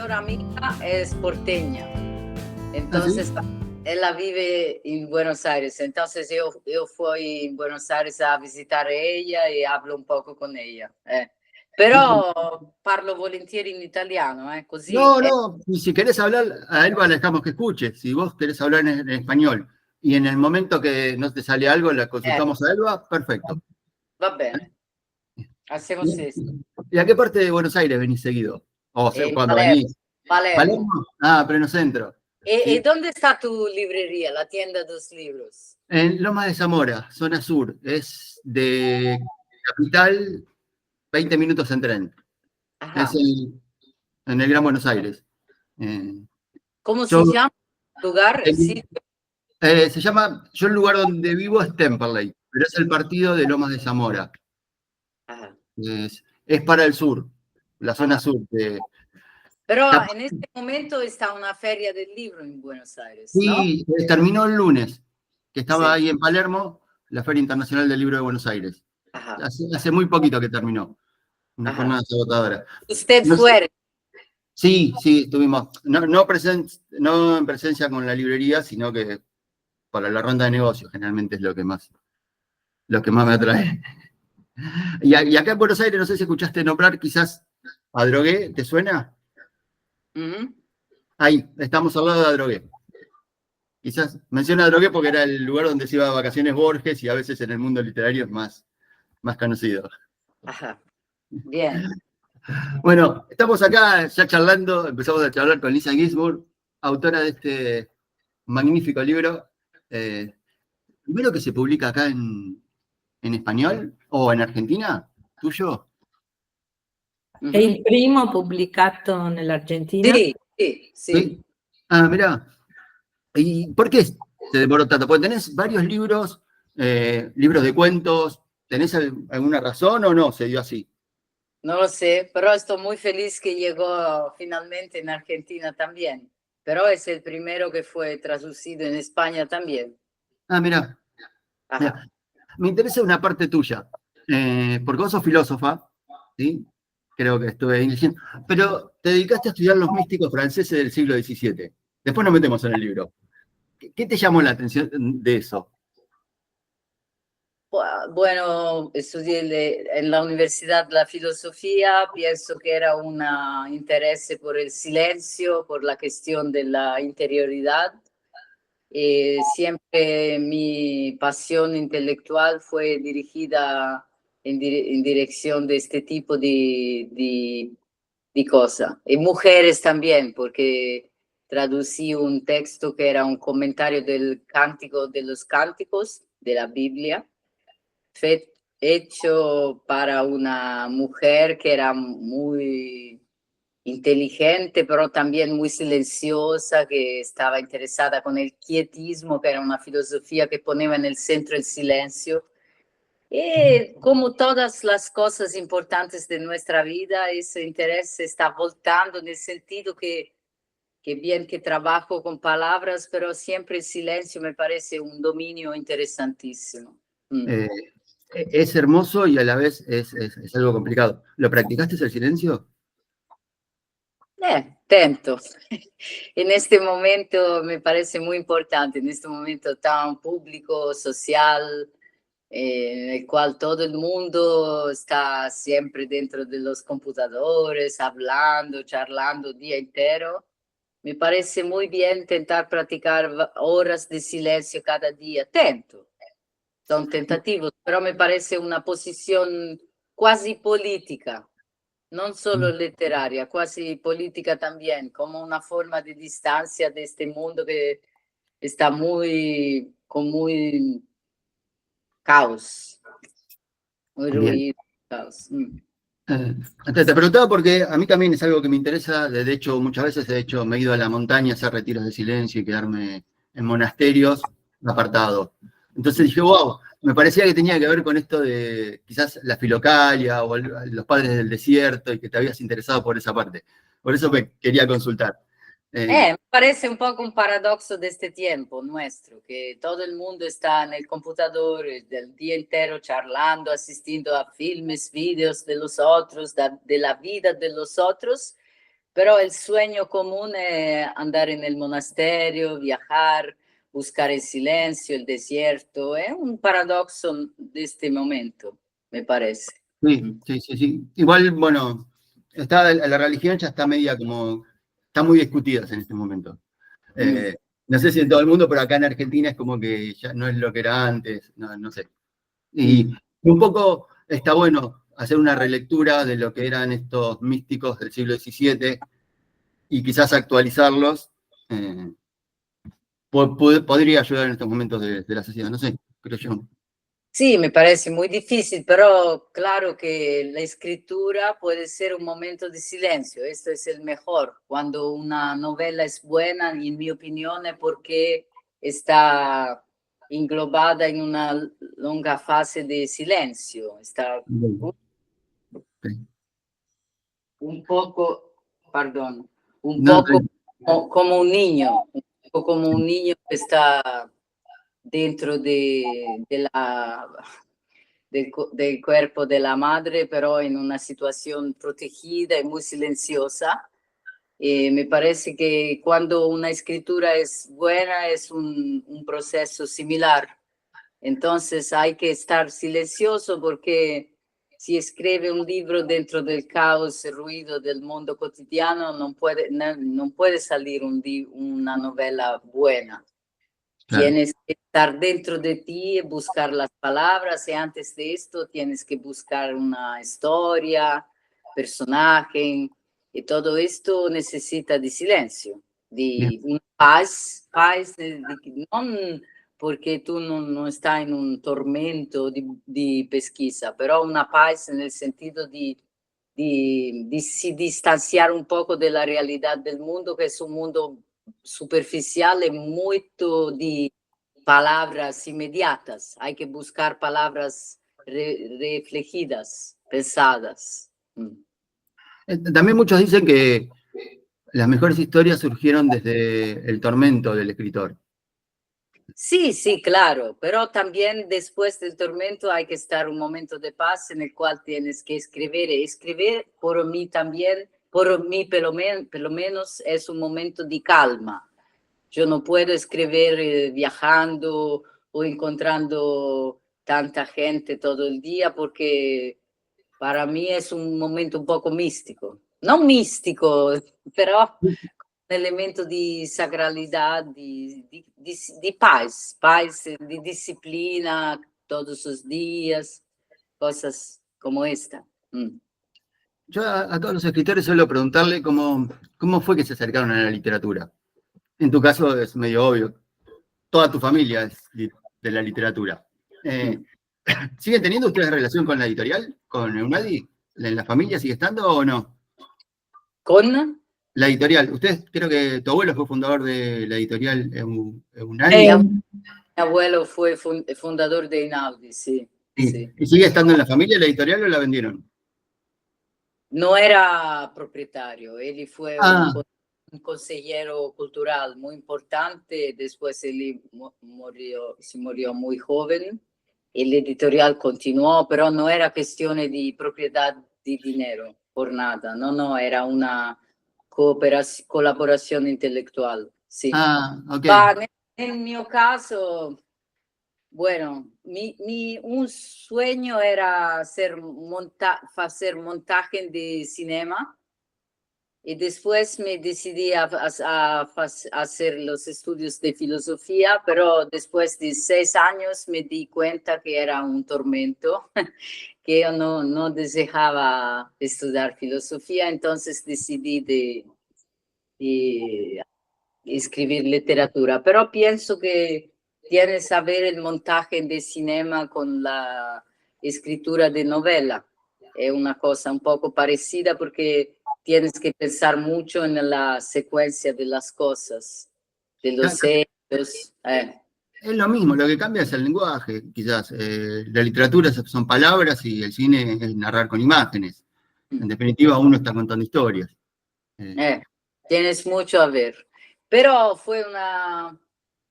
mejor amiga es porteña, ¿Ah, sí? entonces ella vive en Buenos Aires, entonces yo fui en Buenos Aires a visitar a ella y hablo un poco con ella. Però parlo volentieri in italiano, così. No, no, y si querés hablar, a Elba le dejamos que escuche. Si vos querés hablar en español y en el momento que no te sale algo, la Eh, consultamos a Elba, perfecto. Va bene, hacemos esto. ¿Y a qué parte de Buenos Aires venís seguido? O sea, In cuando Palermo, venís. Palermo. ¿Palermo? Ah, pleno centro. ¿Y ¿Sí? dónde está tu librería, la tienda de los libros? En Lomas de Zamora, zona sur. Es de Capital, 20 minutos en tren. Es Ajá. en el Gran Buenos Aires. Eh, ¿Cómo yo, se llama el lugar, el el- sitio? Se llama, yo el lugar donde vivo es Temperley, pero es el partido de Lomas de Zamora. Ajá, Es para el sur, la zona ajá. sur. Pero Está- en este momento está una feria del libro en Buenos Aires, ¿no? sí, terminó el lunes, que estaba Sí. ahí en Palermo, la Feria Internacional del Libro de Buenos Aires. Ajá, Hace muy poquito que terminó, una ajá. jornada agotadora. Usted No sé- fue. sí, sí, estuvimos, no en presencia con la librería, sino que para la ronda de negocios, generalmente es lo que más me atrae. Y acá en Buenos Aires, no sé si escuchaste nombrar quizás a Drogué, ¿te suena? Ujú. Ahí, estamos al lado de Adrogué. Quizás menciona Adrogué porque era el lugar donde se iba a vacaciones Borges y a veces en el mundo literario es más conocido. Ajá, bien. Bueno, estamos acá ya charlando, empezamos a charlar con Lisa Ginsburg, autora de este magnífico libro, eh, primero que se publica acá en español o en Argentina, tuyo. È Ujú. il primo pubblicato nell'Argentina? Sí, sí, sí. ¿Sí? Ah, mirá. ¿Y por qué se demoró tanto? Porque tenés varios libros, libros de cuentos, ¿tenés alguna razón o no? Se dio así. No lo sé, pero estoy muy feliz que llegó finalmente en Argentina también. Pero es el primero que fue traducido en España también. Ah, mirá, Ajá. mirá. Me interesa una parte tuya, porque vos sos filósofa, ¿sí? Creo que estuve ahí leyendo, pero te dedicaste a estudiar los místicos franceses del siglo XVII. Después nos metemos en el libro. ¿Qué te llamó la atención de eso? Bueno, estudié en la universidad la filosofía, pienso que era un interés por el silencio, por la cuestión de la interioridad. Siempre mi pasión intelectual fue dirigida en dirección de este tipo de cosas. Y mujeres también, porque traducí un texto que era un comentario del Cántico de los Cánticos de la Biblia, hecho para una mujer que era muy inteligente, pero también muy silenciosa, que estaba interesada con el quietismo, que era una filosofía que ponía en el centro el silencio. Y como todas las cosas importantes de nuestra vida, ese interés se está voltando en el sentido que bien que trabajo con palabras, pero siempre el silencio me parece un dominio interesantísimo. Mm. Eh, es hermoso y a la vez es algo complicado. ¿Lo practicaste el silencio? Tento. En este momento me parece muy importante, en este momento tan público, social, en el cual todo el mundo está siempre dentro de los computadores, hablando, charlando el día entero. Me parece muy bien intentar practicar horas de silencio cada día. Tento, son tentativos, pero me parece una posición quasi política. Non solo letteraria, quasi politica también, como una forma de distancia de este mundo que está con muy caos, muy Bien. ruido, caos. Te preguntaba porque a mí también es algo que me interesa. De hecho, muchas veces me he ido a la montaña a hacer retiros de silencio y quedarme en monasterios apartados. Entonces dije, wow, me parecía que tenía que ver con esto de quizás la filocalia o los padres del desierto y que te habías interesado por esa parte. Por eso me quería consultar. Me parece un poco un paradoxo de este tiempo nuestro, que todo el mundo está en el computador el día entero charlando, asistiendo a filmes, videos de los otros, de la vida de los otros, Pero el sueño común es andar en el monasterio, viajar, buscar el silencio, el desierto. Es un paradoxo de este momento, me parece. Sí, sí, sí, sí. Igual, bueno, la religión ya está media como, está muy discutida en este momento. No sé si en todo el mundo, pero acá en Argentina es como que ya no es lo que era antes, no sé. Y un poco está bueno hacer una relectura de lo que eran estos místicos del siglo XVII y quizás actualizarlos. Podría ayudar en estos momentos de la sociedad, no sé, creo yo. Sí, me parece muy difícil, pero claro que la escritura puede ser un momento de silencio. Esto es el mejor. Cuando una novela es buena, en mi opinión, es porque está englobada en una longa fase de silencio. Está un poco, perdón, un No, poco como un niño, un poco como un niño que está dentro del cuerpo de la madre, pero en una situación protegida y muy silenciosa. Me parece que cuando una escritura es buena es un proceso similar. Entonces hay que estar silencioso porque si escribe un libro dentro del caos y ruido del mundo cotidiano, no puede salir una novela buena. claro. Tienes que estar dentro de ti y buscar las palabras y antes de esto tienes que buscar una historia, personaje y todo esto necesita de silencio, de una paz no porque tú no estás en un tormento de pesquisa, pero una paz en el sentido de se distanciar un poco de la realidad del mundo, que es un mundo superficial e muito de palavras imediatas. Hay que buscar palabras reflexidas, pensadas. También muchos dicen que las mejores historias surgieron desde el tormento del escritor. Sí, sí, claro, pero también después del tormento hay que estar un momento de paz en el cual tienes que escribir. Escribir por mí también, por mí pelo menos es un momento de calma. Yo no puedo escribir viajando o encontrando tanta gente todo el día porque para mí es un momento un poco místico. No místico, pero un elemento de sacralidad, de paz, de disciplina todos los días, cosas como esta. Yo a todos los escritores suelo preguntarle cómo fue que se acercaron a la literatura. En tu caso es medio obvio. Toda tu familia es de la literatura. ¿Siguen teniendo ustedes relación con la editorial? ¿Con Eunadi? ¿En la familia sigue estando o no? ¿Con? La editorial. Ustedes, creo que tu abuelo fue fundador de la editorial Eunadi. Mi abuelo fue fundador de Inaudi, sí, sí. ¿Y sigue estando en la familia la editorial o la vendieron? No era propietario, él fue Ah, un consejero cultural muy importante, después él se murió muy joven, el editorial continuó, pero no era cuestión de propiedad de dinero, por nada, no, era una colaboración intelectual, sí. ok. En mi caso, bueno, un sueño era hacer montaje de cinema y después me decidí a hacer los estudios de filosofía, pero después de 6 años me di cuenta que era un tormento, que yo no deseaba estudiar filosofía, entonces decidí de escribir literatura, pero pienso que tienes que saber el montaje de cinema con la escritura de novela. Es una cosa un poco parecida porque tienes que pensar mucho en la secuencia de las cosas, de los hechos. Es lo mismo, lo que cambia es el lenguaje, quizás. La literatura son palabras y el cine es narrar con imágenes. En definitiva, uno está contando historias. Tienes mucho a ver. Pero fue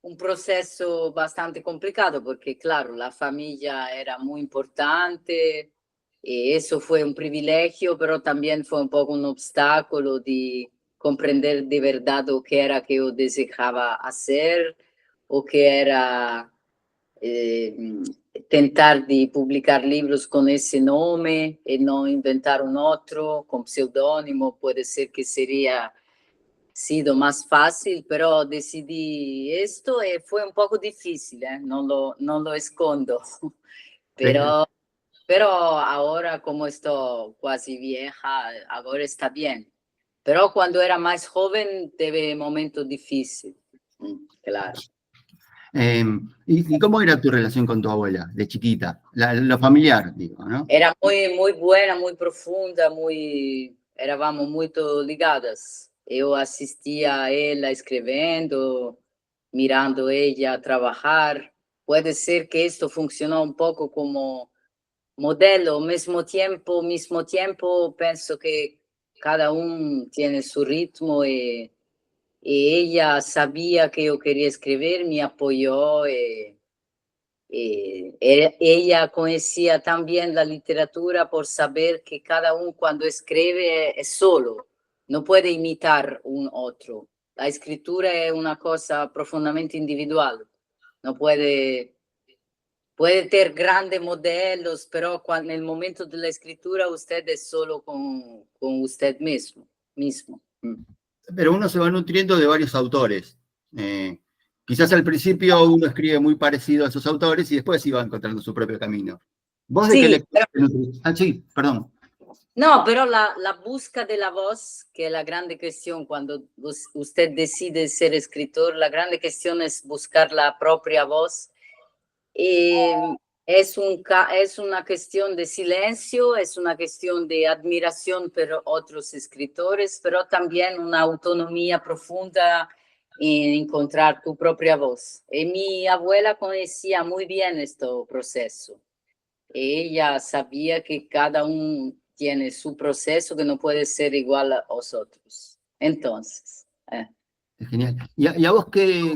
un proceso bastante complicado porque, claro, la familia era muy importante y eso fue un privilegio, pero también fue un poco un obstáculo de comprender de verdad o que era que yo deseaba hacer, o que era tentar de publicar livros com esse nome e não inventar um outro com pseudônimo, pode ser que seria sido mais fácil, pero decidi esto e foi um pouco difícil, não lo escondo, pero agora como estou quase vieja, agora está bem. Pero quando era mais jovem, teve momentos difíceis, claro. ¿Y cómo era tu relación con tu abuela de chiquita? Lo familiar, digo, ¿no? Era muy buena, muy profunda, éramos muy ligadas. Yo asistía a ella escribiendo, mirando ella trabajar. Puede ser que esto funcionó un poco como modelo, mismo tiempo, pienso que cada uno tiene su ritmo y ella sabía que yo quería escribir, me apoyó. Ella conocía también la literatura por saber que cada uno cuando escribe es solo, no puede imitar un otro. La escritura es una cosa profundamente individual, no puede tener grandes modelos, pero en el momento de la escritura usted es solo con usted mismo. Pero uno se va nutriendo de varios autores. Quizás al principio uno escribe muy parecido a esos autores y después iba encontrando su propio camino. ¿Vos de qué lectura te nutrís? Ah, sí, perdón. No, pero la búsqueda de la voz, que es la grande cuestión cuando usted decide ser escritor, la grande cuestión es buscar la propia voz. Es una cuestión de silencio, es una cuestión de admiración por otros escritores, pero también una autonomía profunda en encontrar tu propia voz. Y mi abuela conocía muy bien este proceso. Ella sabía que cada uno tiene su proceso que no puede ser igual a los otros. Entonces. Es genial. ¿Y a vos qué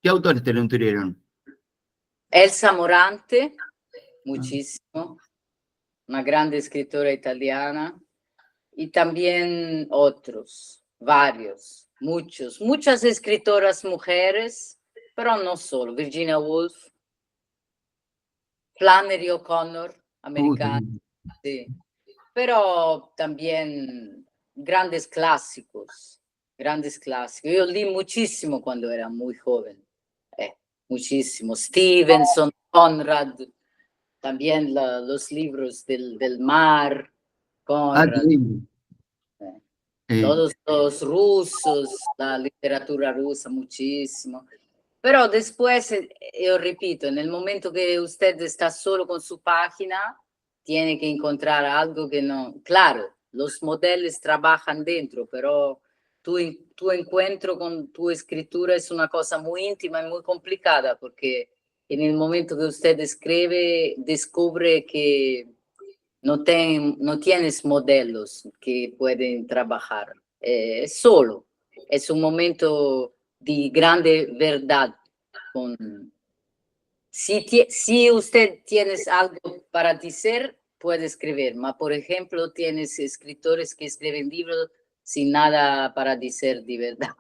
autores te nutrieron? Elsa Morante, muchísimo, una grande escritora italiana, y también otros, varios, muchas escritoras mujeres, pero no solo, Virginia Woolf, Flannery O'Connor, americana, sí, pero también grandes clásicos. Yo leí muchísimo cuando era muy joven, muchísimo. Stevenson, Conrad, también los libros del mar, Conrad, todos los rusos, la literatura rusa, muchísimo. Pero después, yo repito, en el momento que usted está solo con su página, tiene que encontrar algo que no... Claro, los modelos trabajan dentro, pero tu encuentro con tu escritura es una cosa muy íntima y muy complicada, porque en el momento que usted escribe, descubre que no tienes modelos que pueden trabajar. Solo. Es un momento de grande verdad. Si usted tiene algo para decir, puede escribir. Por ejemplo, tienes escritores que escriben libros sin nada para decir de verdad.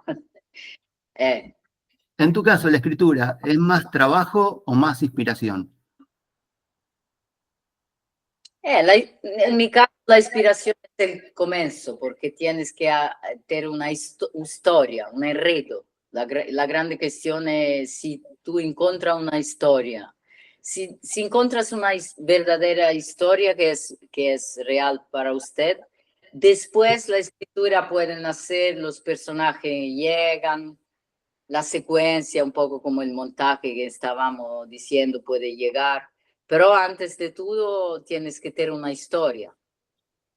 En tu caso, la escritura, ¿es más trabajo o más inspiración? En mi caso, la inspiración es el comienzo, porque tienes que tener una historia, un enredo. La grande cuestión es si tú encuentras una historia. Si encuentras una verdadera historia que es real para usted, después la escritura puede nacer, los personajes llegan, la secuencia, un poco como el montaje que estábamos diciendo, puede llegar. Pero antes de todo, tienes que tener una historia.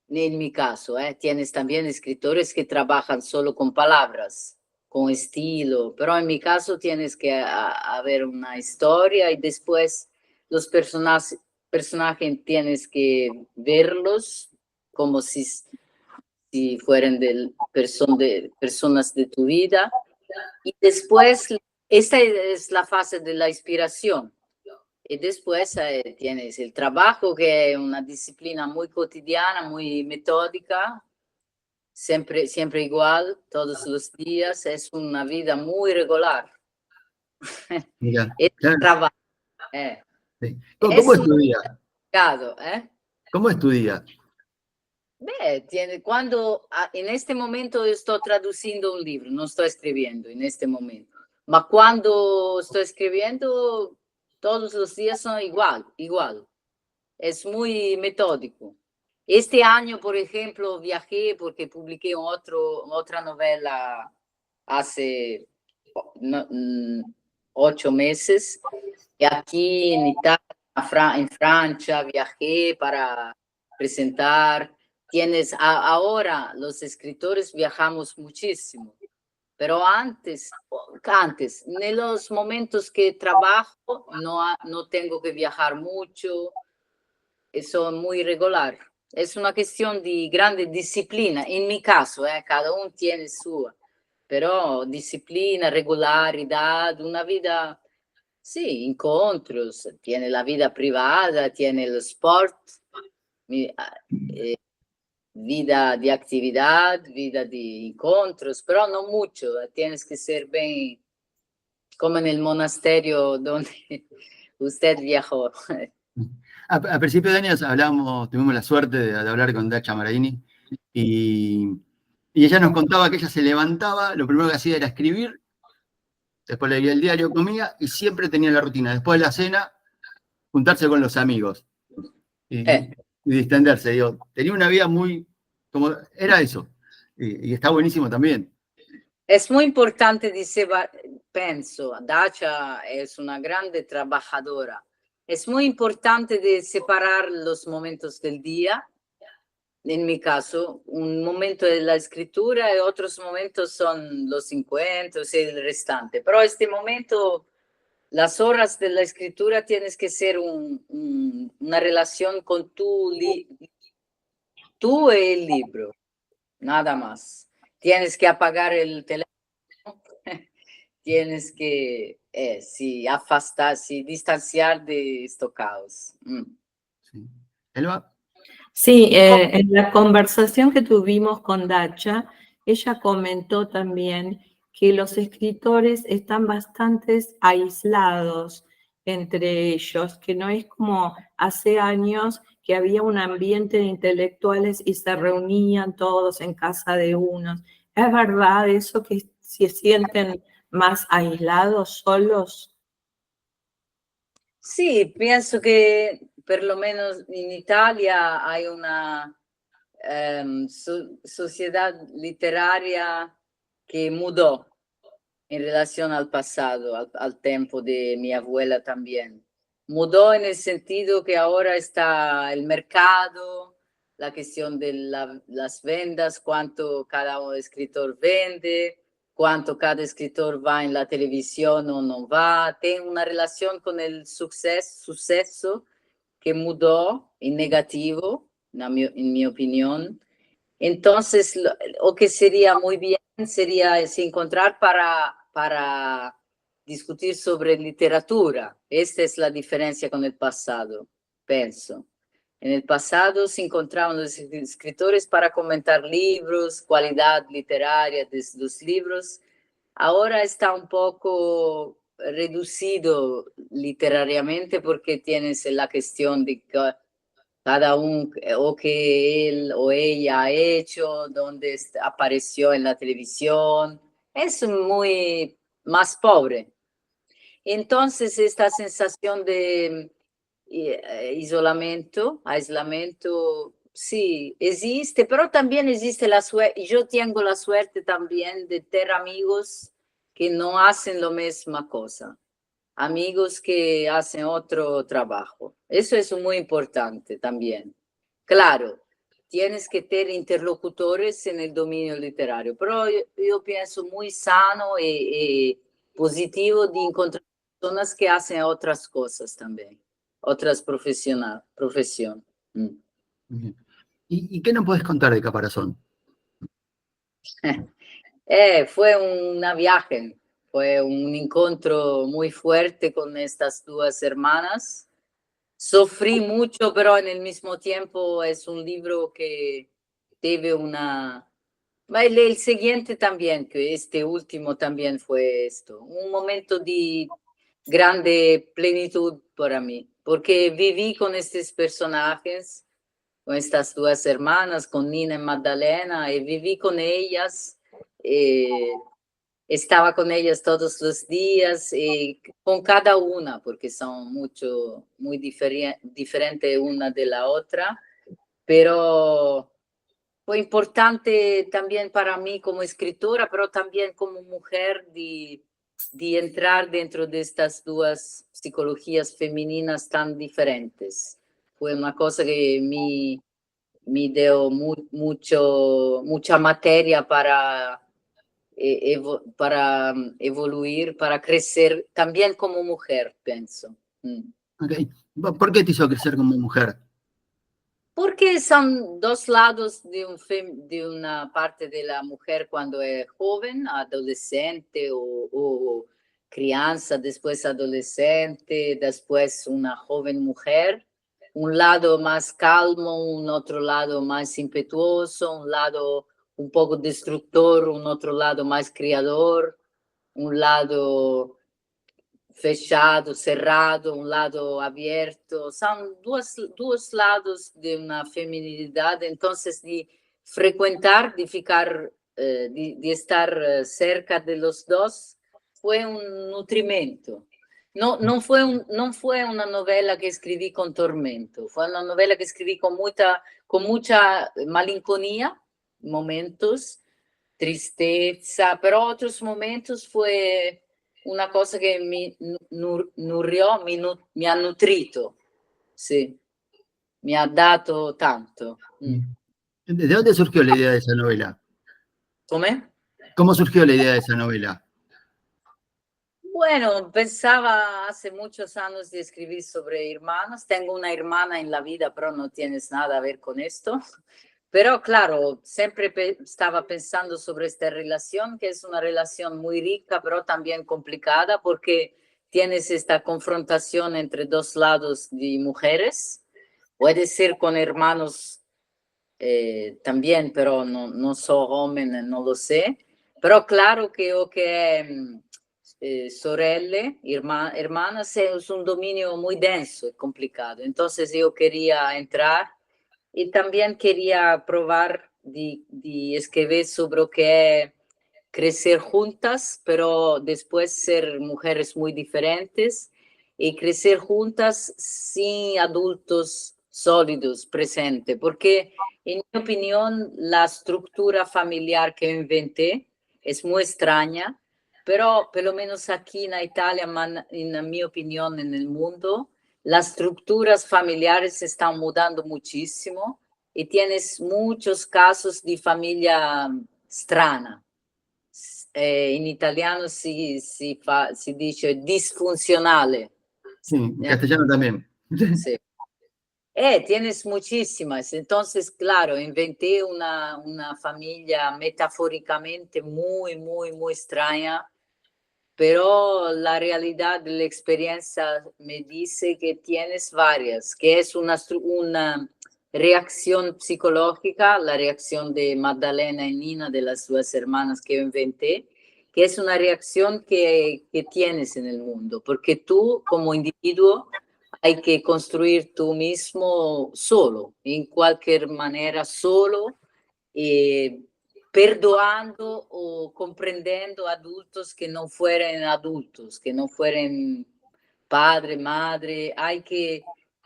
En mi caso, tienes también escritores que trabajan solo con palabras, con estilo, pero en mi caso tienes que haber una historia y después los personajes tienes que verlos como si fueran personas de tu vida. Y después, esta es la fase de la inspiración. Y después tienes el trabajo, que es una disciplina muy cotidiana, muy metódica, siempre, siempre igual, todos los días. Es una vida muy regular. Mira, Es claro, trabajo. sí. Es ¿Cómo es un tu día? mercado, ¿Cómo es tu día? En este momento estoy traduciendo un libro, no estoy escribiendo en este momento. Pero cuando estoy escribiendo, todos los días son igual. Es muy metódico. Este año, por ejemplo, viajé porque publiqué otra novela hace 8 meses. Y aquí en Italia, en Francia, viajé para presentar. Ahora los escritores viajamos muchísimo, pero antes, en los momentos que trabajo, no tengo que viajar mucho, son muy regular. Es una cuestión de grande disciplina, en mi caso, cada uno tiene su, pero disciplina, regularidad, una vida, sí, encontros, tiene la vida privada, tiene el sport, vida de actividad, vida de encontros, pero no mucho, tienes que ser bien, como en el monasterio donde usted viajó. A principios de años tuvimos la suerte de hablar con Dacha Maraini y ella nos contaba que ella se levantaba, lo primero que hacía era escribir, después leía el diario, comía y siempre tenía la rutina. Después de la cena, juntarse con los amigos y distenderse. Digo, tenía una vida muy, como era eso. Y está buenísimo también. Es muy importante, penso, Dacia es una grande trabajadora. Es muy importante de separar los momentos del día. En mi caso, un momento de la escritura y otros momentos son los encuentros y el restante. Pero este momento, las horas de la escritura tienes que ser una relación con tú y el libro, nada más. Tienes que apagar el teléfono. Tienes que distanciar de estos caos. Sí. Elba. Sí, en la conversación que tuvimos con Dacha, ella comentó también que los escritores están bastante aislados entre ellos, que no es como hace años que había un ambiente de intelectuales y se reunían todos en casa de unos. ¿Es verdad eso que se sienten más aislados, solos? Sí, pienso que por lo menos en Italia hay una sociedad literaria que mudó en relación al pasado, al tiempo de mi abuela también. Mudó en el sentido que ahora está el mercado, la cuestión de las ventas, cuánto cada escritor vende, cuánto cada escritor va en la televisión o no va. Tiene una relación con el suceso que mudó en negativo, en mi opinión. Entonces, lo que sería muy bien sería encontrar para discutir sobre literatura. Esta es la diferencia con el pasado, pienso. En el pasado se encontraban los escritores para comentar libros, cualidad literaria de los libros. Ahora está un poco reducido literariamente porque tienes la cuestión de cada uno o que él o ella ha hecho, donde apareció en la televisión. Es muy más pobre. Entonces, esta sensación de aislamiento, sí, existe, pero también existe la suerte, yo tengo la suerte también de tener amigos que no hacen la misma cosa, amigos que hacen otro trabajo. Eso es muy importante también. Claro, tienes que tener interlocutores en el dominio literario, pero yo pienso muy sano y positivo de encontrar personas que hacen otras cosas también, otras profesión. ¿Y qué nos puedes contar de Caparazón? Fue una viaje, fue un encuentro muy fuerte con estas dos hermanas. Sufrí mucho, pero en el mismo tiempo es un libro que tiene una El siguiente también, que este último también fue esto, un momento de grande plenitud para mí, porque viví con estos personajes, con estas dos hermanas, con Nina y Magdalena, y viví con ellas, estaba con ellas todos los días, con cada una, porque son muy diferentes una de la otra, pero fue importante también para mí como escritora, pero también como mujer de entrar dentro de estas dos psicologías femeninas tan diferentes. Fue una cosa que me dio mucha materia para, para evoluir, para crecer también como mujer, pienso. Okay. ¿Por qué te hizo crecer como mujer? Porque son dos lados de una parte de la mujer cuando es joven, adolescente o crianza, después adolescente, después una joven mujer. Un lado más calmo, un otro lado más impetuoso, un lado un poco destructor, un otro lado más criador, un lado fechado, cerrado, un lado abierto. Son dos lados de una feminidad. Entonces, de frecuentar, de ficar, de estar cerca de los dos, fue un nutrimento. No fue una novela que escribí con tormento, fue una novela que escribí con mucha malinconía, momentos, tristeza, pero otros momentos fue una cosa que me ha nutrito, sí, me ha dado tanto. ¿De dónde surgió la idea de esa novela? ¿Cómo? ¿Cómo surgió la idea de esa novela? Bueno, pensaba hace muchos años de escribir sobre hermanos. Tengo una hermana en la vida, pero no tienes nada a ver con esto. Pero claro, siempre estaba pensando sobre esta relación, que es una relación muy rica, pero también complicada, porque tienes esta confrontación entre dos lados de mujeres. Puede ser con hermanos también, pero no soy hombre, no lo sé. Pero claro que yo que sorelle, hermanas, es un dominio muy denso y complicado. Entonces yo quería entrar y también quería probar de escribir sobre lo que es crecer juntas, pero después ser mujeres muy diferentes y crecer juntas sin adultos sólidos presentes, porque en mi opinión la estructura familiar que inventé es muy extraña, pero por lo menos aquí en Italia, en mi opinión, en el mundo, las estructuras familiares se están mudando muchísimo y tienes muchos casos de familia strana. In italiano si dice disfunzionale. Sí, en castellano también. Sí. Tienes muchísimas. Entonces, claro, inventé una familia metafóricamente muy extraña, pero la realidad de la experiencia me dice que tienes varias, que es una reacción psicológica, la reacción de Magdalena y Nina, de las dos hermanas que yo inventé, que es una reacción que tienes en el mundo, porque tú como individuo hay que construir tú mismo solo, en cualquier manera solo, perdoando o comprendiendo adultos que no fueran adultos, que no fueran padre, madre. Hay que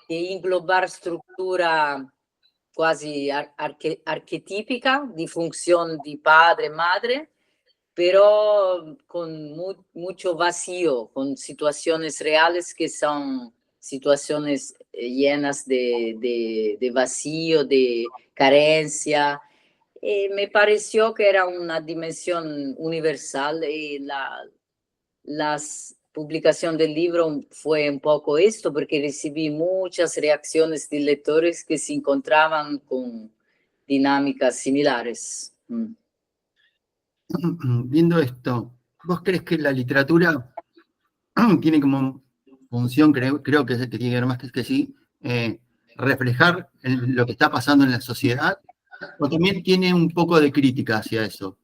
englobar estructura quasi archetípica de función de padre, madre, pero con mucho vacío, con situaciones reales que son situaciones llenas de vacío, de carencia. Me pareció que era una dimensión universal y la publicación del libro fue un poco esto, porque recibí muchas reacciones de lectores que se encontraban con dinámicas similares. Viendo esto, ¿vos crees que la literatura tiene como función, creo que tiene que ver más que sí, reflejar lo que está pasando en la sociedad? ¿O también tiene un poco de crítica hacia eso?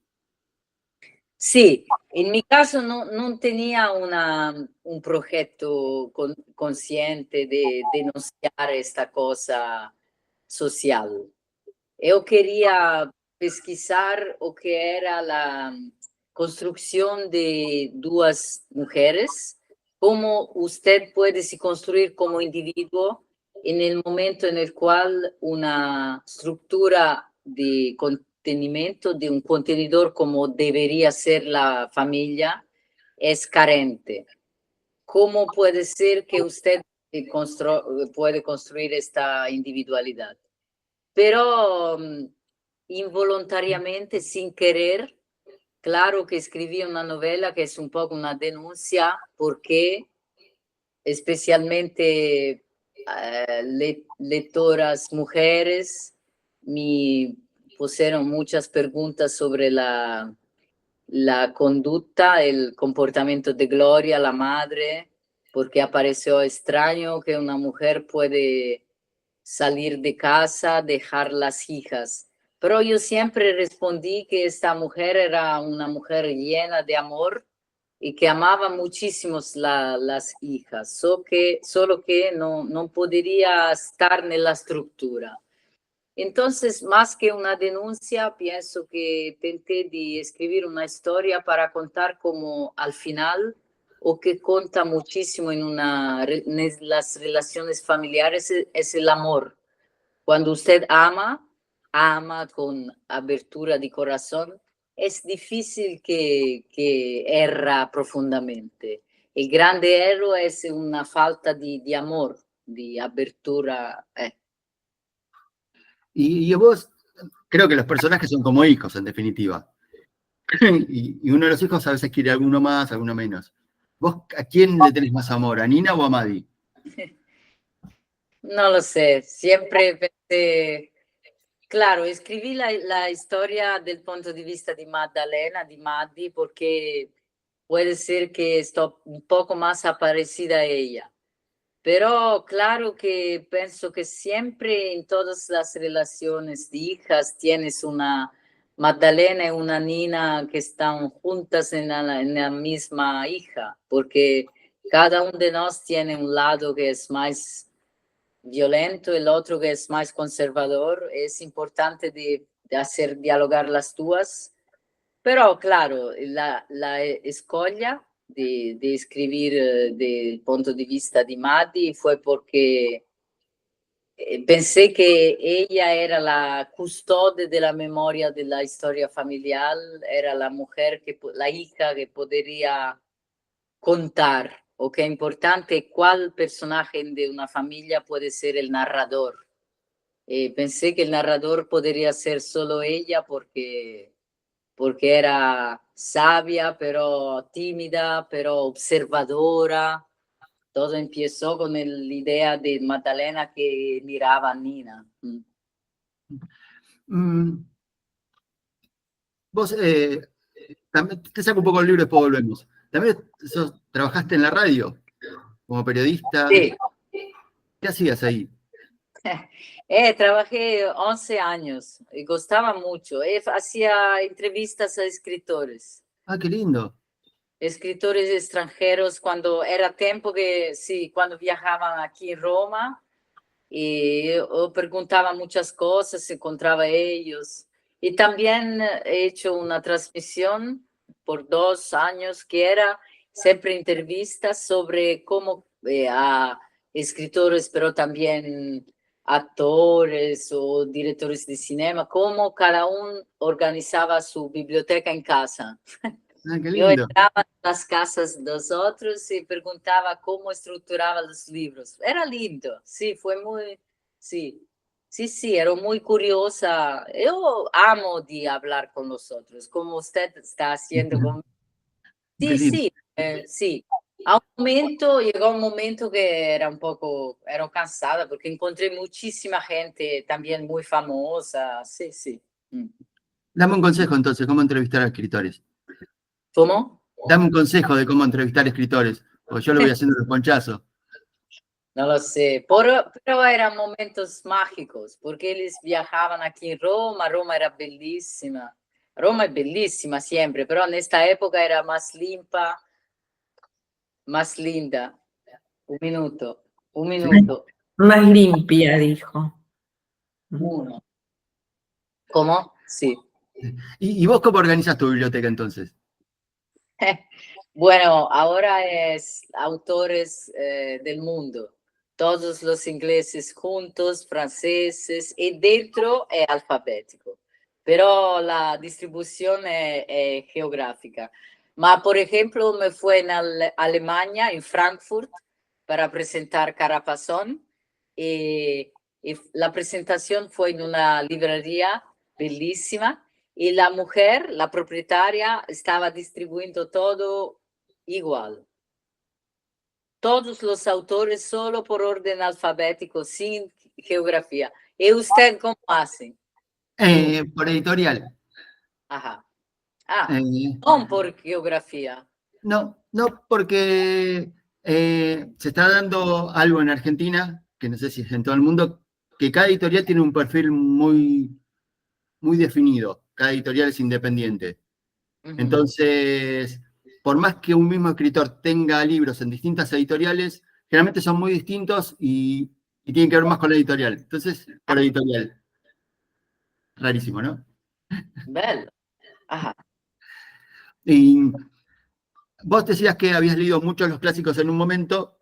Sì, in mio caso non tenia un progetto consciente de denunciar esta cosa social. Eu queria pesquisar o que era la construcción de duas mujeres, cómo usted puede se construir como individuo en el momento en el cual una estructura de contenimiento de un contenedor como debería ser la familia es carente. ¿Cómo puede ser que usted puede construir esta individualidad? Pero involuntariamente, sin querer, claro que escribí una novela que es un poco una denuncia porque especialmente lectoras mujeres me pusieron muchas preguntas sobre la conducta, el comportamiento de Gloria, la madre, porque apareció extraño que una mujer puede salir de casa, dejar las hijas. Pero yo siempre respondí que esta mujer era una mujer llena de amor y que amaba muchísimo las hijas, solo que no podría estar en la estructura. Entonces, más que una denuncia, pienso que intenté de escribir una historia para contar como al final, o que cuenta muchísimo en las relaciones familiares, es el amor. Cuando usted ama, ama con abertura de corazón, es difícil que erra profundamente. El grande error es una falta de amor, de abertura. Y vos, creo que los personajes son como hijos, en definitiva. Y uno de los hijos a veces quiere alguno más, alguno menos. ¿Vos a quién le tenés más amor, a Nina o a Maddie? No lo sé, siempre pensé, claro, escribí la historia del punto de vista de Magdalena, de Maddie, porque puede ser que estoy un poco más parecida a ella. Pero claro que pienso que siempre en todas las relaciones de hijas tienes una Magdalena y una Nina que están juntas en la misma hija, porque cada uno de nosotros tiene un lado que es más violento, el otro que es más conservador. Es importante de hacer dialogar las dos, pero claro, la escolha de escribir del punto de vista de Maddie fue porque pensé que ella era la custodia de la memoria de la historia familiar, era la mujer, la hija que podría contar. O que es importante, cuál personaje de una familia puede ser el narrador. Pensé que el narrador podría ser solo ella porque era sabia, pero tímida, pero observadora. Todo empezó con la idea de Magdalena que miraba a Nina. Vos, también, te saco un poco el libro y después volvemos. También trabajaste en la radio como periodista. Sí. ¿Qué hacías ahí? Trabajé 11 años y gustaba mucho. Hacía entrevistas a escritores. Ah, qué lindo. Escritores extranjeros cuando era tiempo que, sí, cuando viajaban aquí en Roma y yo preguntaba muchas cosas, encontraba ellos. Y también he hecho una transmisión por 2 años que era siempre entrevistas sobre cómo a escritores, pero también actores o directores de cinema, cómo cada uno organizaba su biblioteca en casa. Ah, qué Yo lindo. entraba en las casas de los otros y preguntaba cómo estructuraba los libros. Era lindo, sí, fue muy, sí, sí, era muy curiosa. Yo amo de hablar con los otros, como usted está haciendo conmigo. Qué Sí, lindo. sí, sí. Llegó un momento que era cansada porque encontré muchísima gente también muy famosa, sí, sí. Dame un consejo entonces, cómo entrevistar a escritores. ¿Cómo? Dame un consejo de cómo entrevistar a escritores, porque yo lo voy haciendo de ponchazo. no lo sé, pero eran momentos mágicos, porque ellos viajaban aquí en Roma, Roma era bellísima. Roma es bellísima siempre, pero en esta época era más limpa, más linda. Un minuto, un minuto. Más limpia, dijo. Uno. ¿Cómo? Sí. ¿Y vos cómo organizas tu biblioteca entonces? Bueno, ahora es autores del mundo, todos los ingleses juntos, franceses, y dentro es alfabético, pero la distribución es geográfica. Por ejemplo, me fue en Alemania, en Frankfurt, para presentar Carapazón, y la presentación fue en una librería bellísima, y la mujer, la propietaria, estaba distribuyendo todo igual. Todos los autores solo por orden alfabético, sin geografía. ¿Y usted cómo hace? Por editorial. Ajá. Eh, No por geografía. no, no, porque se está dando algo en Argentina, que no sé si es en todo el mundo, que cada editorial tiene un perfil muy, muy definido. Cada editorial es independiente. Entonces, por más que un mismo escritor tenga libros en distintas editoriales, generalmente son muy distintos y tienen que ver más con la editorial. Entonces, por editorial. Rarísimo, ¿no? Bello. Ajá. Y vos decías que habías leído muchos los clásicos en un momento,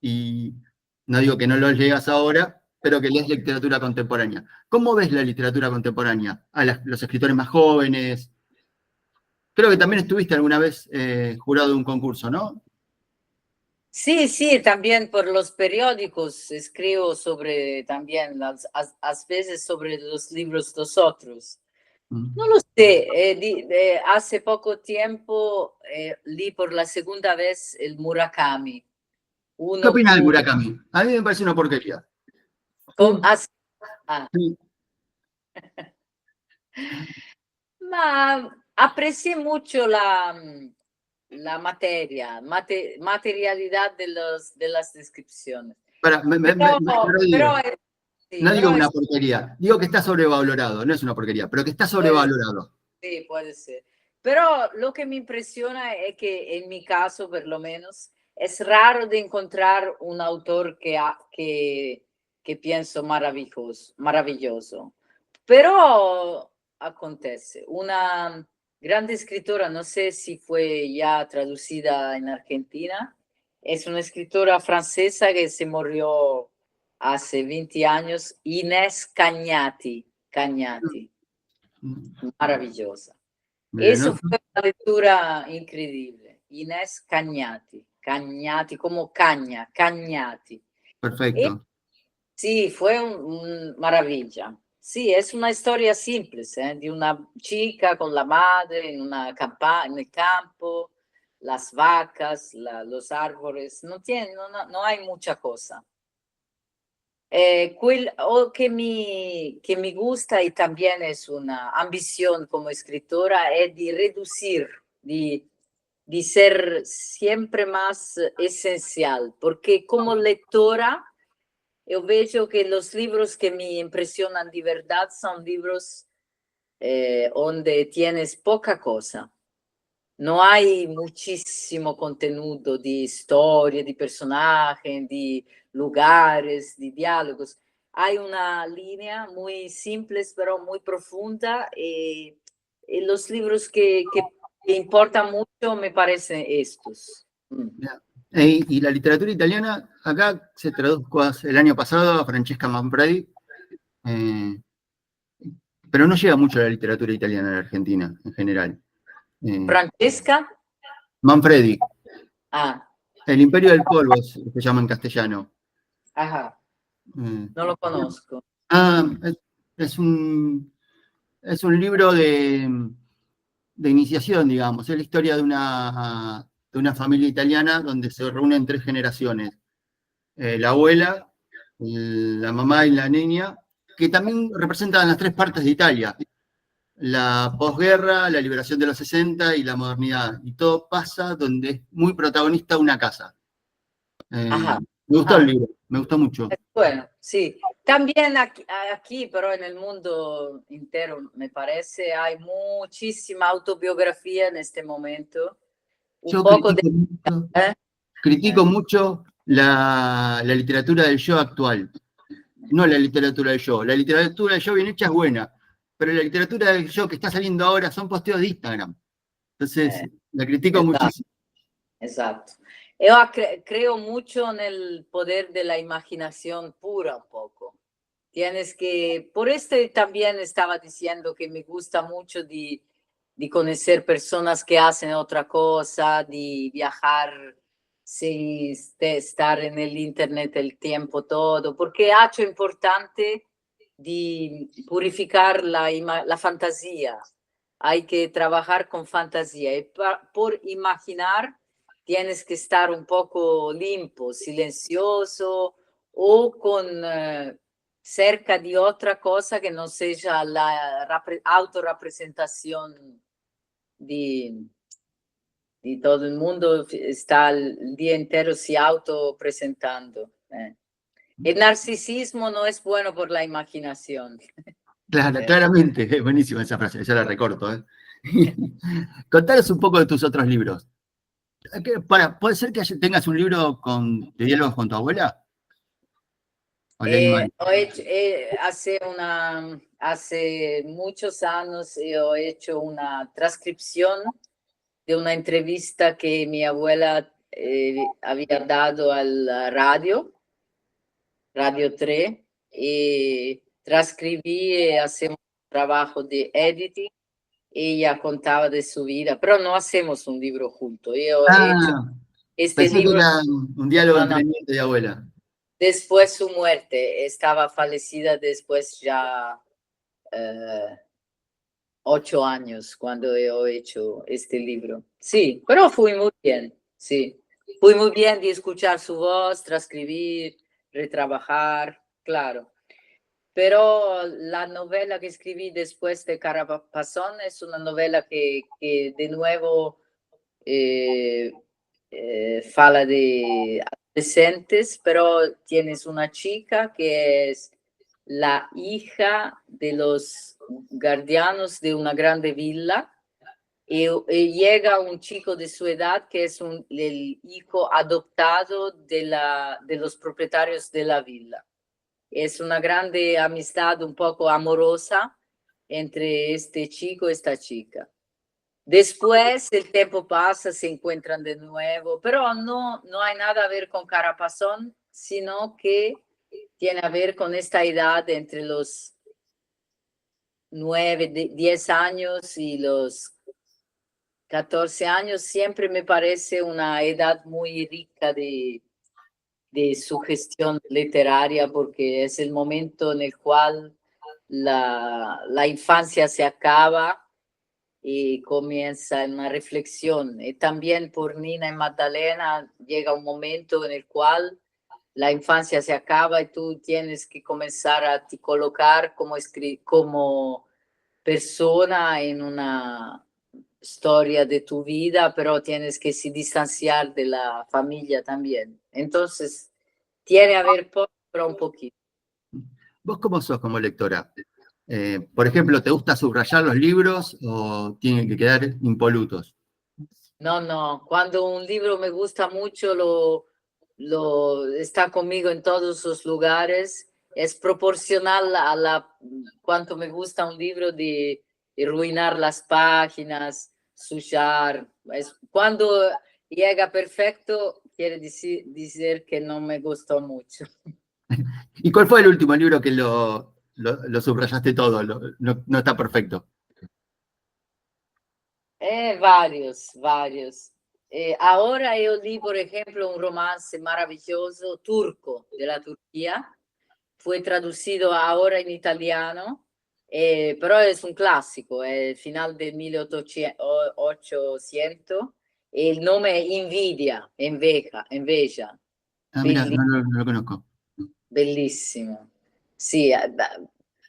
y no digo que no los leas ahora, pero que lees literatura contemporánea. ¿Cómo ves la literatura contemporánea? A los escritores más jóvenes. Creo que también estuviste alguna vez jurado de un concurso, ¿no? Sí, sí, también por los periódicos escribo sobre también, a veces sobre los libros de los otros. No lo sé, hace poco tiempo leí por la segunda vez el Murakami. ¿Qué Uno opinas del puro. Murakami? A mí me parece una porquería. Ah, Sí. ma aprecié mucho la materialidad de las descripciones. Para, Pero, pero digo, pero, sí, no digo pero una porquería, digo que está sobrevalorado, no es una porquería, pero que está puede, sobrevalorado. sí, puede ser. Pero lo que me impresiona es que en mi caso, por lo menos, es raro de encontrar un autor que pienso maravilloso, maravilloso. Pero acontece. Una grande escritora, no sé si fue ya traducida en Argentina, es una escritora francesa que se murió hace 20 años, Inés Cañati. Cañati, maravillosa. Me la Eso anoto. fue una lectura increíble. Inés Cañati, Cañati como caña, Cañati. E Perfecto. sí, fue maravilla. Sí, es una historia simple, ¿eh? De una chica con la madre en una en el campo, las vacas, los árboles, no hay mucha cosa. Que me gusta y también es una ambición como escritora es de reducir, de ser siempre más esencial, porque como lectora yo veo que los libros que me impresionan de verdad son libros donde tienes poca cosa. No hay muchísimo contenido de historia, de personajes, de lugares, de diálogos. Hay una línea muy simple, pero muy profunda. Y los libros que importan mucho me parecen estos. Y la literatura italiana, acá se tradujo el año pasado a Francesca Manfredi, eh, pero no llega mucho la literatura italiana en Argentina en general. Francesca. Manfredi, Ah, El Imperio del Polvo se llama en castellano. ajá, Eh, no lo conozco. ah, es un, es un libro de iniciación, digamos. Es la historia de una familia italiana donde se reúnen tres generaciones. La abuela, la mamá y la niña, que también representan las tres partes de Italia. La posguerra, la liberación de los 60 y la modernidad. Y todo pasa donde es muy protagonista una casa. Eh, Ajá, Me gustó el libro, me gustó mucho. Bueno, sí. También aquí, pero en el mundo entero, me parece, hay muchísima autobiografía en este momento. Un Yo poco de... critico mucho la literatura del yo actual. No la literatura del yo. La literatura del yo bien hecha es buena, pero la literatura del yo que está saliendo ahora son posteos de Instagram. Entonces, la critico Esatto, muchísimo. esatto. Yo creo mucho en el poder de la imaginación pura un poco. Tienes que, por esto también estaba diciendo que me gusta mucho de conocer personas que hacen otra cosa, de viajar, sin estar en el internet el tiempo todo, porque hecho importante de purificar la fantasía. Hay que trabajar con fantasía y por imaginar tienes que estar un poco limpio, silencioso o con cerca de otra cosa que no sea la autorrepresentación de todo el mundo, está el día entero se autopresentando. El narcisismo no es bueno por la imaginación. Claro, claramente, es buenísima esa frase, ya la recorto. Contanos un poco de tus otros libros. ¿Puede ser que tengas un libro de diálogos con tu abuela? ¿O leí mal? Hace muchos años yo he hecho una transcripción de una entrevista que mi abuela había dado a la Radio 3, y transcribí y hacemos un trabajo de editing. Ella contaba de su vida, pero no hacemos un libro juntos. Yo he hecho este Pensé que libro, era un diálogo no, entre nieto y abuela. después su muerte, estaba fallecida después ya 8 años cuando yo he hecho este libro. Sí, pero fue muy bien, sí. Fue muy bien de escuchar su voz, transcribir, retrabajar, claro. Pero la novela que escribí después de Carapazón es una novela que de nuevo fala de adolescentes, pero tienes una chica que es la hija de los guardianos de una grande villa y llega un chico de su edad que es el hijo adoptado de los propietarios de la villa. Es una grande amistad un poco amorosa entre este chico y esta chica. Después el tiempo pasa, se encuentran de nuevo, pero no hay nada a ver con Carapazón, sino que tiene a ver con esta edad entre los 9, 10 años y los 14 años. Siempre me parece una edad muy rica de sugestión literaria, porque es el momento en el cual la infancia se acaba y comienza una reflexión. Y también por Nina y Magdalena llega un momento en el cual la infancia se acaba y tú tienes que comenzar a te colocar como persona en una historia de tu vida, pero tienes que se distanciar de la familia también. Entonces, tiene a ver poco, pero un poquito. ¿Vos cómo sos como lectora? Por ejemplo, ¿te gusta subrayar los libros o tienen que quedar impolutos? No. Cuando un libro me gusta mucho, está conmigo en todos los lugares. Es proporcional a cuánto me gusta un libro de arruinar las páginas, suchar. Cuando llega perfecto, quiere decir que no me gustó mucho. ¿Y cuál fue el último libro que lo subrayaste todo? No está perfecto. Varios. Ahora yo leí, por ejemplo, un romance maravilloso turco de la Turquía. Fue traducido ahora en italiano, pero es un clásico, es final del 1800. El nombre es Enveja. Ah, mira, no lo conozco. Bellissimo. Sì,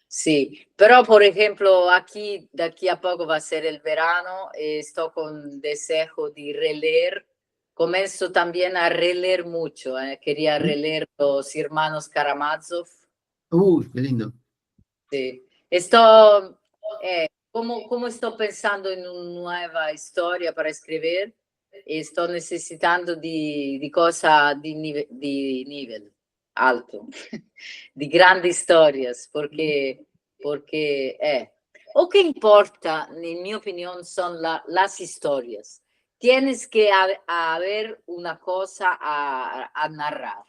sì, però por ejemplo aquí de aquí a poco va a ser el verano, estoy con deseo de releer comienzo también a releer mucho. Quería releer Los Hermanos Karamazov. Qué lindo. Sí. Esto, como estoy pensando en una nueva historia para escribir, estoy necesitando de cosas de nivel alto, de grandes historias, porque o que importa, en mi opinión, son las historias. Tienes que haber una cosa a narrar.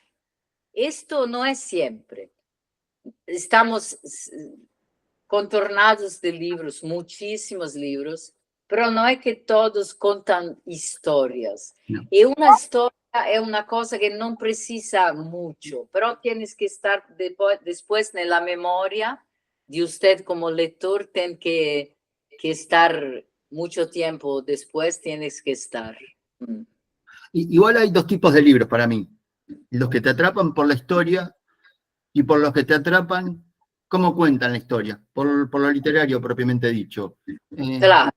Esto no es siempre. Estamos contornados de libros, muchísimos libros, pero no es que todos contan historias. No. Y una historia es una cosa que no precisa mucho, pero tienes que estar después en la memoria de usted como lector, tiene que estar mucho tiempo después, tienes que estar. Igual hay dos tipos de libros para mí. Los que te atrapan por la historia y por los que te atrapan cómo cuentan la historia, por lo literario propiamente dicho. Claro.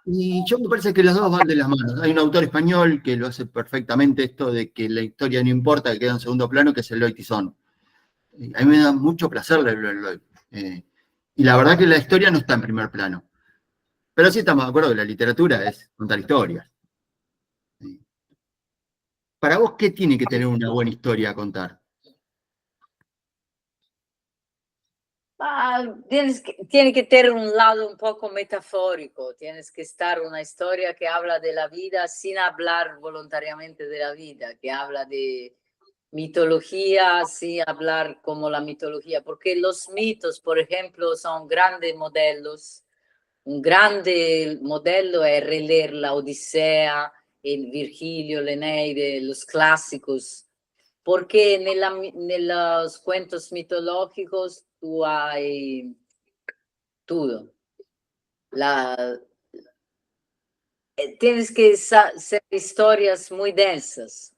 Y yo me parece que los dos van de las manos. Hay un autor español que lo hace perfectamente, esto de que la historia no importa, que queda en segundo plano, que es Eloy Tizón. A mí me da mucho placer leerlo, Eloy. Y la verdad que la historia no está en primer plano. Pero sí estamos de acuerdo que la literatura es contar historias. Para vos, ¿qué tiene que tener una buena historia a contar? Tiene que tener un lado un poco metafórico, tienes que estar una historia que habla de la vida sin hablar voluntariamente de la vida, que habla de mitología sin hablar como la mitología, porque los mitos, por ejemplo, son grandes modelos. Un grande modelo es releer la Odisea, el Virgilio, l'Eneide, los clásicos, porque en los cuentos mitológicos tú hay todo. Tienes que ser historias muy densas,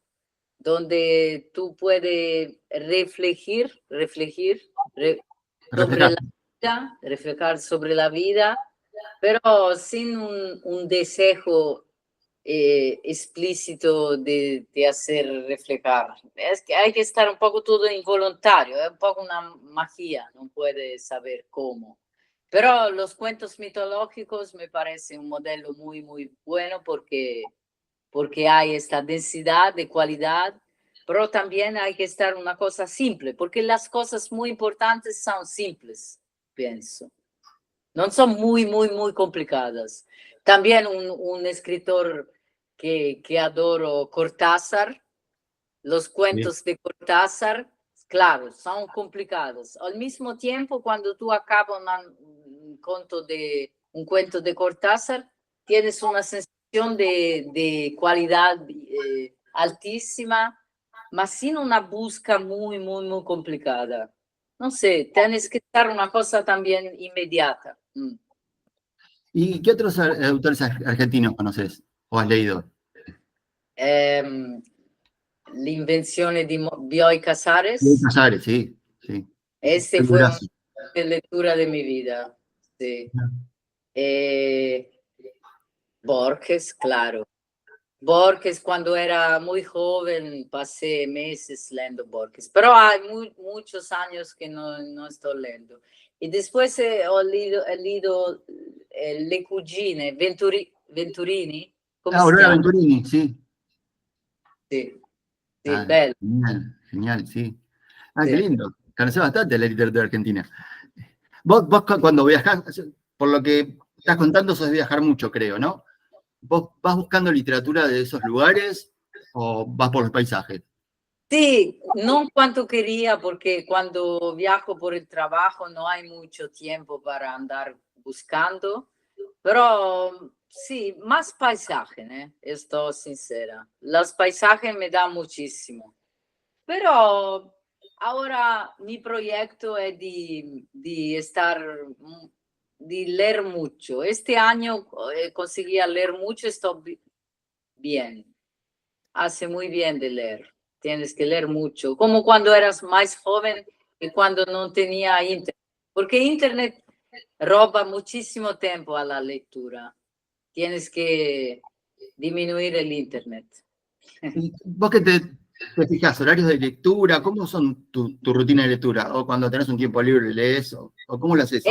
donde tú puedes reflejar sobre la vida, reflejar sobre la vida, pero sin un deseo explícito de hacer reflejar. Es que hay que estar un poco todo involuntario, es un poco una magia, no puedes saber cómo. Pero los cuentos mitológicos me parece un modelo muy, muy bueno porque hay esta densidad de cualidad, pero también hay que estar una cosa simple, porque las cosas muy importantes son simples, pienso. No son muy, muy, muy complicadas. También un escritor que adoro, Cortázar, los cuentos de Cortázar, claro, son complicados. Al mismo tiempo, cuando tú acabas un cuento de Cortázar, tienes una sensación de cualidad altísima, mas sin una búsqueda muy, muy, muy complicada. No sé, tienes que estar una cosa también inmediata. ¿Y qué otros autores argentinos conoces o has leído? L'invenzione di Bioy Casares. Bioy Casares, sí, sí. Este fue una lectura de mi vida. Sí. Borges, claro. Borges, cuando era muy joven, pasé meses leyendo Borges, pero hay muchos años que no estoy leyendo. Y después he leído Le Cugine, Venturini. Aurora Venturini, sí. Sí, sí, bello. Genial, genial, sí. Sí. Qué lindo. Conoces bastante la literatura argentina. Vos cuando viajás, por lo que estás contando, sos de viajar mucho, creo, ¿no? ¿Vos vas buscando literatura de esos lugares o vas por los paisajes? Sí, no cuanto quería, porque cuando viajo por el trabajo no hay mucho tiempo para andar buscando, pero sí, más paisaje, ¿eh? Estoy sincera. Los paisajes me dan muchísimo, pero ahora mi proyecto es de leer mucho. Este año conseguí leer mucho, estoy bien, hace muy bien de leer. Tienes que leer mucho, como cuando eras más joven y cuando no tenía internet, porque internet roba muchísimo tiempo a la lectura. Tienes que disminuir el internet. ¿Y vos que te fijás, horarios de lectura? ¿Cómo son tu rutina de lectura? ¿O cuando tenés un tiempo libre lees? ¿O cómo lo haces?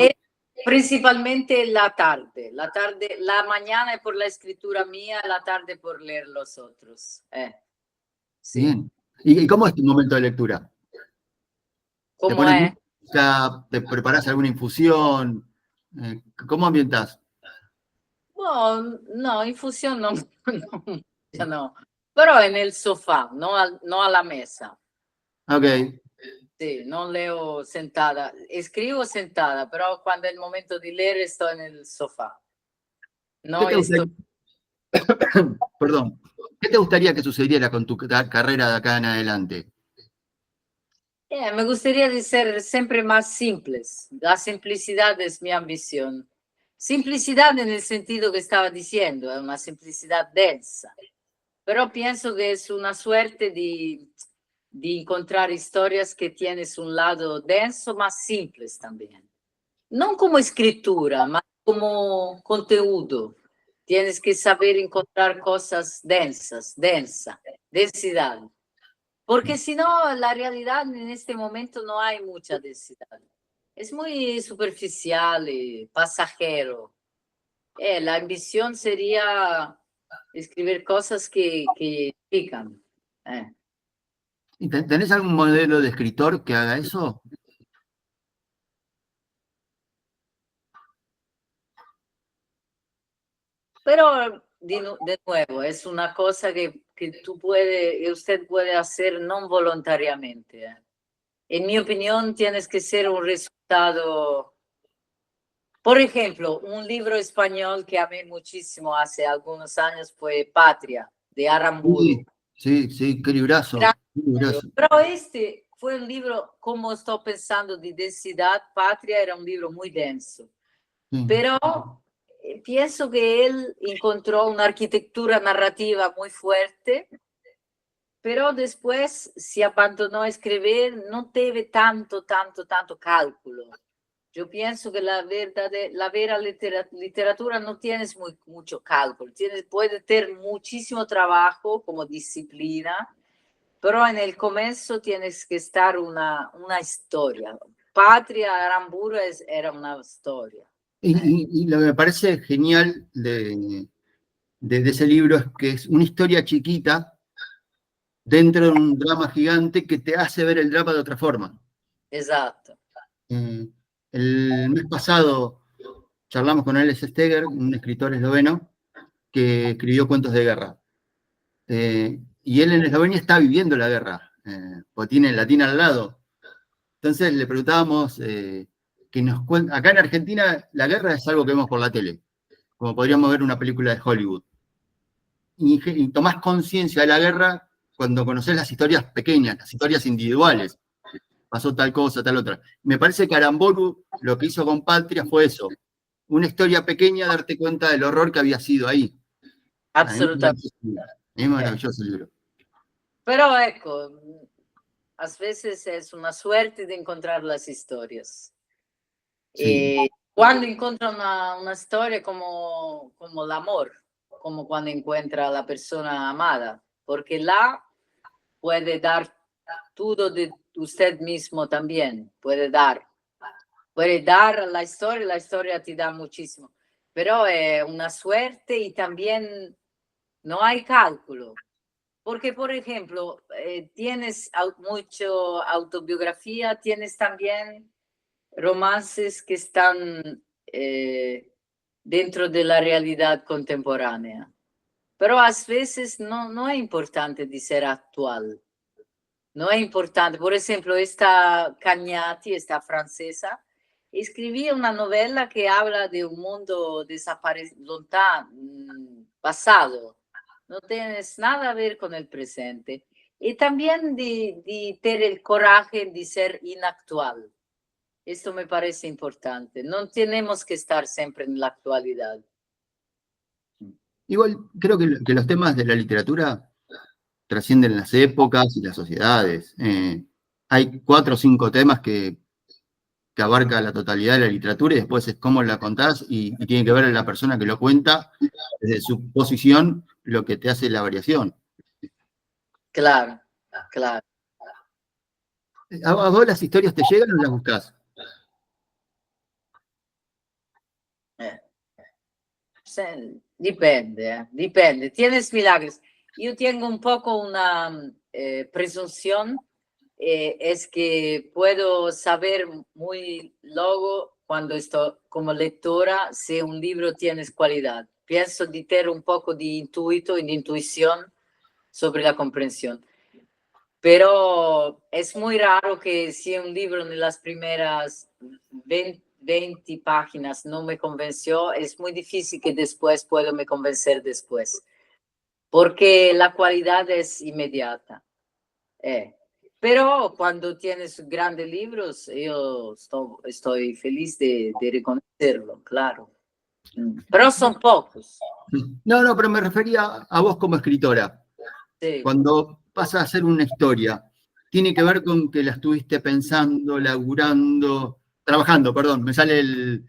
Principalmente la tarde, la mañana es por la escritura mía, la tarde por leer los otros. Sí. Bien. ¿Y cómo es tu momento de lectura? ¿Te ¿Cómo pones es? música? ¿Te preparás alguna infusión? ¿Cómo ambientás? Bueno, no, infusión no, no, no. Pero en el sofá, no a la mesa. Ok. Sí, no leo sentada. Escribo sentada, pero cuando es el momento de leer estoy en el sofá. ¿Qué No te estoy. gustaría, perdón, ¿qué te gustaría que sucediera con tu carrera de acá en adelante? Me gustaría ser siempre más simples. La simplicidad es mi ambición. Simplicidad en el sentido que estaba diciendo, es una simplicidad densa. Pero pienso que es una suerte de encontrar historias que tienes un lado denso, más simples también. No como escritura, mas como conteúdo. Tienes que saber encontrar cosas densas, densidad. Porque si no, la realidad en este momento no hay mucha densidad. Es muy superficial y pasajero. La ambición sería escribir cosas que pican. Eh. ¿Y tenés algún modelo de escritor que haga eso? Pero de nuevo, es una cosa que usted puede hacer no voluntariamente. En mi opinión, tienes que ser un resultado. Por ejemplo, un libro español que amé muchísimo hace algunos años fue Patria, de Aramburu. Sí, qué librazo. Qué librazo. Pero este fue un libro, como estoy pensando, de densidad. Patria era un libro muy denso. Sí. Pero pienso que él encontró una arquitectura narrativa muy fuerte, pero después se abandonó a escribir, no teve tanto cálculo. Yo pienso que la vera literatura no tienes mucho cálculo, puede tener muchísimo trabajo como disciplina, pero en el comienzo tienes que estar una historia. Patria Aramburu era una historia. Y lo que me parece genial de ese libro es que es una historia chiquita dentro de un drama gigante que te hace ver el drama de otra forma. Exacto. El mes pasado charlamos con Alex Steger, un escritor esloveno que escribió cuentos de guerra. Y él en Eslovenia está viviendo la guerra, porque tiene Latina al lado. Entonces le preguntábamos que nos cuenta. Acá en Argentina la guerra es algo que vemos por la tele, como podríamos ver una película de Hollywood. Y tomás conciencia de la guerra cuando conocés las historias pequeñas, las historias individuales. Pasó tal cosa, tal otra. Me parece que Aramburu lo que hizo con Patria fue eso. Una historia pequeña, darte cuenta del horror que había sido ahí. Absolutamente. Es maravilloso el libro. Pero ecco, a veces es una suerte de encontrar las historias. Sí. Cuando encuentra una historia como el amor, como cuando encuentra a la persona amada, porque la puede dar todo de usted mismo también, puede dar la historia te da muchísimo, pero es una suerte y también no hay cálculo. Porque, por ejemplo, tienes mucho autobiografía, tienes también romances que están dentro de la realidad contemporánea. Pero a veces no es importante de ser actual. No es importante. Por ejemplo, esta Cagnati, esta francesa, escribía una novela que habla de un mundo pasado. No tienes nada a ver con el presente. Y también de tener el coraje de ser inactual. Esto me parece importante. No tenemos que estar siempre en la actualidad. Igual creo que los temas de la literatura trascienden las épocas y las sociedades. Hay 4 o 5 temas que abarca la totalidad de la literatura y después es cómo la contás y tiene que ver la persona que lo cuenta desde su posición lo que te hace la variación. Claro, claro. ¿A vos las historias te llegan o las buscás? Eh. Dipende, dipende. Tienes milagros. Yo tengo un poco una presunción, es que puedo saber muy luego cuando estoy como lectora si un libro tiene cualidad. Pienso de tener un poco de intuito y de intuición sobre la comprensión. Pero es muy raro que si un libro en las primeras 20 páginas no me convenció, es muy difícil que después pueda me convencer después, porque la cualidad es inmediata. Pero cuando tienes grandes libros, yo estoy feliz de reconocerlo, claro. Pero son pocos. No, pero me refería a vos como escritora. Sí. Cuando pasa a ser una historia, tiene que ver con que la estuviste pensando, laburando, trabajando, perdón, me sale el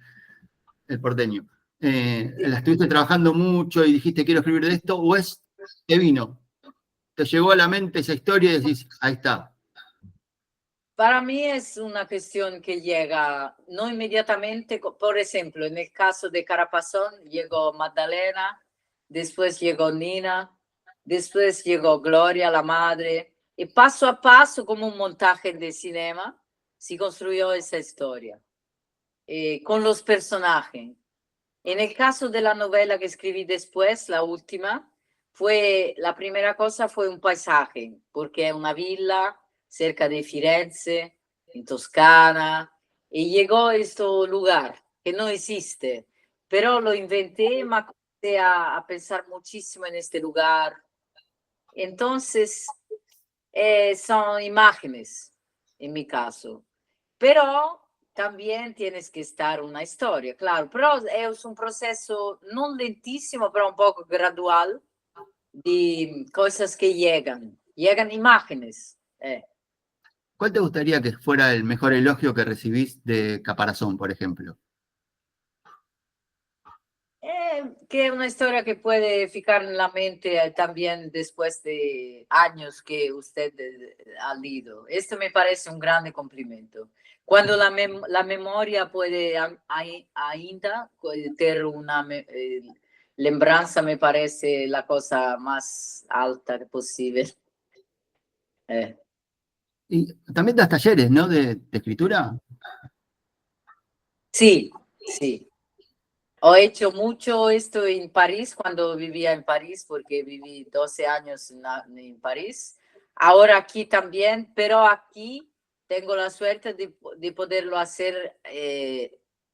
porteño. La estuviste trabajando mucho y dijiste quiero escribir de esto, o te vino, te llegó a la mente esa historia y decís, ahí está. Para mí es una cuestión que llega no inmediatamente, por ejemplo, en el caso de Carapazón llegó Magdalena, después llegó Nina, después llegó Gloria, la madre, y paso a paso, como un montaje de cinema, se construyó esa historia, con los personajes. En el caso de la novela que escribí después, la última, la primera cosa fue un paisaje, porque es una villa cerca de Firenze, en Toscana, y llegó a este lugar que no existe, pero lo inventé, me comencé a pensar muchísimo en este lugar. Entonces, son imágenes, en mi caso, pero también tienes que estar una historia, claro, pero es un proceso no lentísimo, pero un poco gradual de cosas que llegan imágenes. ¿Cuál te gustaría que fuera el mejor elogio que recibís de Caparazón, por ejemplo? Que es una historia que puede fijar en la mente también después de años que usted ha leído. Esto me parece un grande complemento. Cuando la memoria puede ainda tener una lembranza, me parece la cosa más alta posible. Y también das talleres, ¿no? De escritura. Sí, sí. He hecho mucho esto en París, cuando vivía en París, porque viví 12 años en París. Ahora aquí también, pero aquí tengo la suerte de poderlo hacer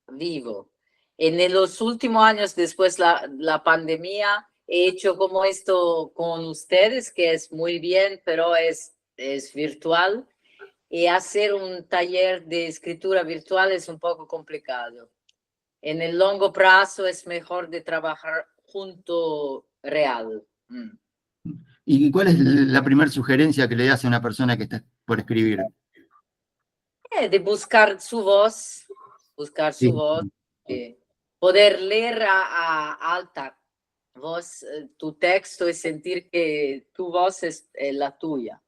vivo. En los últimos años, después la pandemia, he hecho como esto con ustedes, que es muy bien, pero es virtual. Y hacer un taller de escritura virtual es un poco complicado. En el largo plazo es mejor de trabajar junto real. ¿Y cuál es la primera sugerencia que le das a una persona que está por escribir? De buscar su voz, Sí. poder leer a alta voz tu texto y sentir que tu voz es la tuya,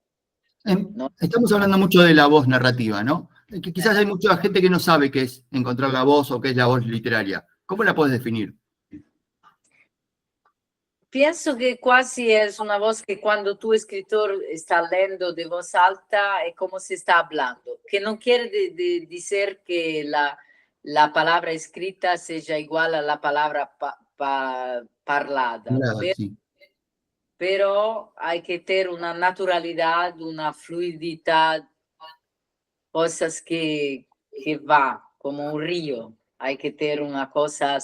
¿no? Estamos hablando mucho de la voz narrativa, ¿no? Que quizás hay mucha gente que no sabe qué es encontrar la voz o qué es la voz literaria. ¿Cómo la puedes definir? Pienso que casi es una voz que cuando tu escritor está leyendo de voz alta es como si está hablando, que no quiere decir que la palabra escrita sea igual a la palabra parlada, Nada, sí. pero hay que tener una naturalidad, una fluididad, cosas que va como un río, hay que tener una cosa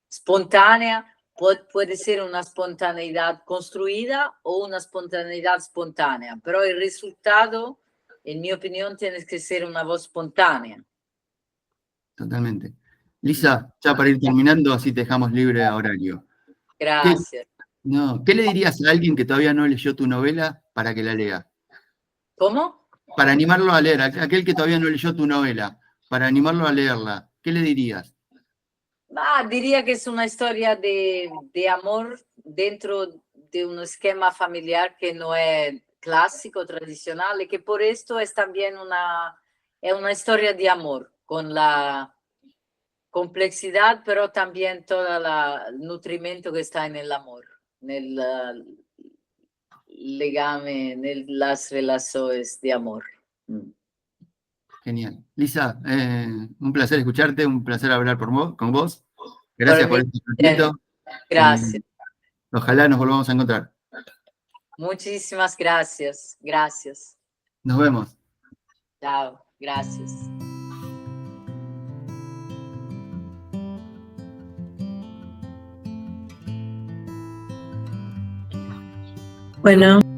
espontánea. Puede ser una espontaneidad construida o una espontaneidad espontánea, pero el resultado, en mi opinión, tiene que ser una voz espontánea. Totalmente. Lisa, ya para ir terminando, así te dejamos libre a horario. Gracias. ¿Qué le dirías a alguien que todavía no leyó tu novela para que la lea? ¿Cómo? Para animarlo a leer, aquel que todavía no leyó tu novela, para animarlo a leerla, ¿qué le dirías? Diría que es una historia de amor dentro de un esquema familiar que no es clásico, tradicional, y que por esto es también una historia de amor, con la complejidad, pero también todo el nutrimento que está en el amor, en el legame, en las relaciones de amor. Genial. Lisa, un placer escucharte, un placer hablar con vos. Por Gracias por mí, este ratito. gracias. Ojalá nos volvamos a encontrar. Muchísimas gracias. Gracias. Nos vemos. Chao. Gracias. Bueno.